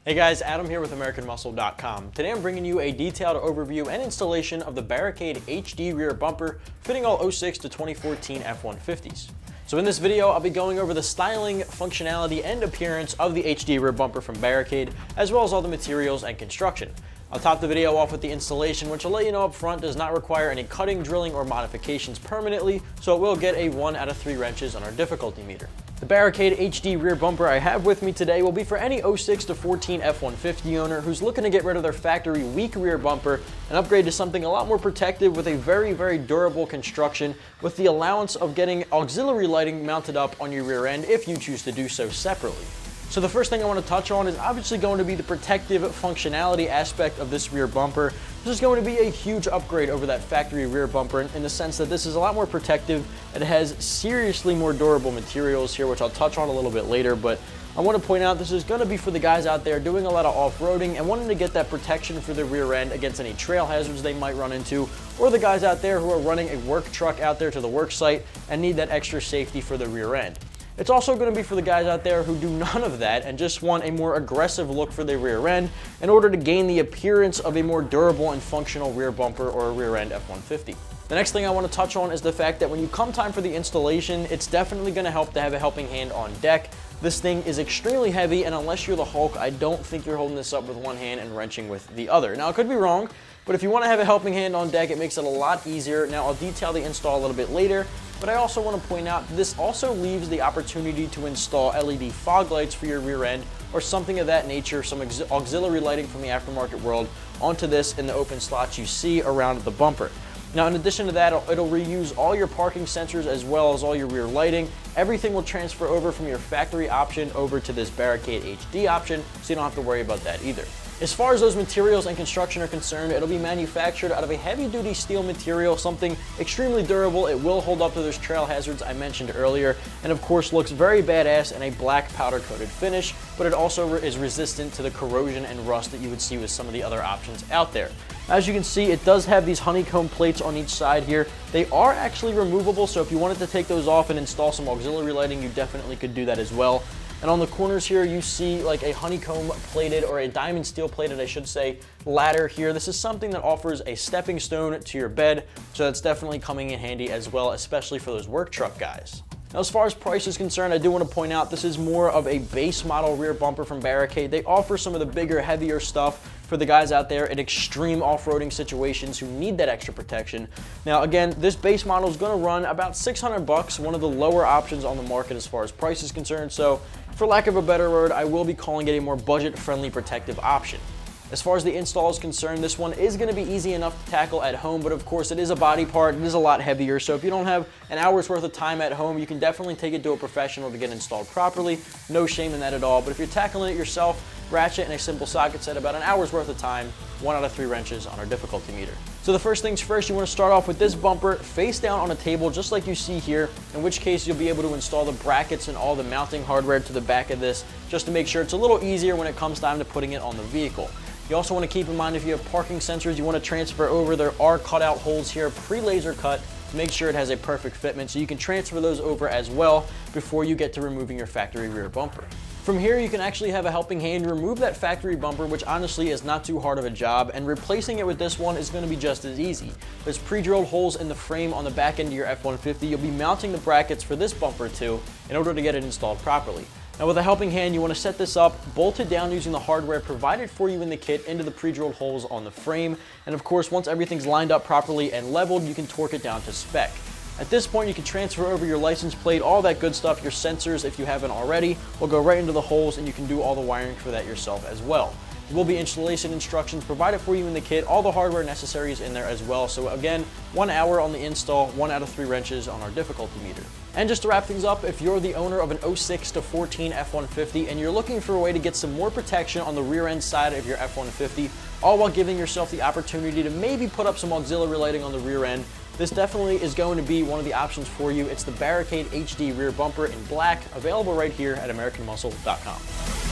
Hey guys, Adam here with AmericanMuscle.com. Today I'm bringing you a detailed overview and installation of the Barricade HD rear bumper fitting all 06 to 2014 F150s. So in this video, I'll be going over the styling, functionality, and appearance of the HD rear bumper from Barricade, as well as all the materials and construction. I'll top the video off with the installation, which I'll let you know up front does not require any cutting, drilling, or modifications permanently, so it will get a 1 out of 3 wrenches on our difficulty meter. The Barricade HD rear bumper I have with me today will be for any 06 to 14 F150 owner who's looking to get rid of their factory weak rear bumper and upgrade to something a lot more protective with a very durable construction with the allowance of getting auxiliary lighting mounted up on your rear end if you choose to do so separately. So the first thing I want to touch on is obviously going to be the protective functionality aspect of this rear bumper. This is going to be a huge upgrade over that factory rear bumper in the sense that this is a lot more protective. It has seriously more durable materials here, which I'll touch on a little bit later, but I want to point out this is going to be for the guys out there doing a lot of off-roading and wanting to get that protection for their rear end against any trail hazards they might run into, or the guys out there who are running a work truck out there to the work site and need that extra safety for the rear end. It's also going to be for the guys out there who do none of that and just want a more aggressive look for their rear end in order to gain the appearance of a more durable and functional rear bumper or a rear end F150. The next thing I want to touch on is the fact that when you come time for the installation, it's definitely going to help to have a helping hand on deck. This thing is extremely heavy, and unless you're the Hulk, I don't think you're holding this up with one hand and wrenching with the other. Now, I could be wrong, but if you want to have a helping hand on deck, it makes it a lot easier. Now, I'll detail the install a little bit later, but I also want to point out this also leaves the opportunity to install LED fog lights for your rear end or something of that nature, some auxiliary lighting from the aftermarket world onto this in the open slots you see around the bumper. Now, in addition to that, it'll reuse all your parking sensors as well as all your rear lighting. Everything will transfer over from your factory option over to this Barricade HD option, so you don't have to worry about that either. As far as those materials and construction are concerned, it'll be manufactured out of a heavy-duty steel material, something extremely durable. It will hold up to those trail hazards I mentioned earlier, and of course looks very badass in a black powder-coated finish, but it also is resistant to the corrosion and rust that you would see with some of the other options out there. As you can see, it does have these honeycomb plates on each side here. They are actually removable, so if you wanted to take those off and install some auxiliary lighting, you definitely could do that as well. And on the corners here, you see like a honeycomb plated, or a diamond steel plated, I should say, ladder here. This is something that offers a stepping stone to your bed, so that's definitely coming in handy as well, especially for those work truck guys. Now, as far as price is concerned, I do want to point out this is more of a base model rear bumper from Barricade. They offer some of the bigger, heavier stuff for the guys out there in extreme off-roading situations who need that extra protection. Now, again, this base model is going to run about $600, one of the lower options on the market as far as price is concerned. So, for lack of a better word, I will be calling it a more budget-friendly protective option. As far as the install is concerned, this one is going to be easy enough to tackle at home, but of course it is a body part, it is a lot heavier, so if you don't have an hour's worth of time at home, you can definitely take it to a professional to get installed properly. No shame in that at all, but if you're tackling it yourself, ratchet and a simple socket set, about an hour's worth of time, 1 out of 3 wrenches on our difficulty meter. So the first things first, you want to start off with this bumper face down on a table just like you see here, in which case you'll be able to install the brackets and all the mounting hardware to the back of this just to make sure it's a little easier when it comes time to putting it on the vehicle. You also want to keep in mind if you have parking sensors you want to transfer over, there are cutout holes here, pre-laser cut, to make sure it has a perfect fitment, so you can transfer those over as well before you get to removing your factory rear bumper. From here, you can actually have a helping hand remove that factory bumper, which honestly is not too hard of a job, and replacing it with this one is going to be just as easy. There's pre-drilled holes in the frame on the back end of your F150. You'll be mounting the brackets for this bumper too in order to get it installed properly. Now, with a helping hand, you want to set this up, bolt it down using the hardware provided for you in the kit into the pre-drilled holes on the frame, and of course, once everything's lined up properly and leveled, you can torque it down to spec. At this point, you can transfer over your license plate, all that good stuff, your sensors, if you haven't already, will go right into the holes, and you can do all the wiring for that yourself as well. There will be installation instructions provided for you in the kit. All the hardware necessary is in there as well. So again, 1 hour on the install, 1 out of 3 wrenches on our difficulty meter. And just to wrap things up, if you're the owner of an 06 to 14 F150 and you're looking for a way to get some more protection on the rear end side of your F150, all while giving yourself the opportunity to maybe put up some auxiliary lighting on the rear end, this definitely is going to be one of the options for you. It's the Barricade HD rear bumper in black, available right here at AmericanMuscle.com.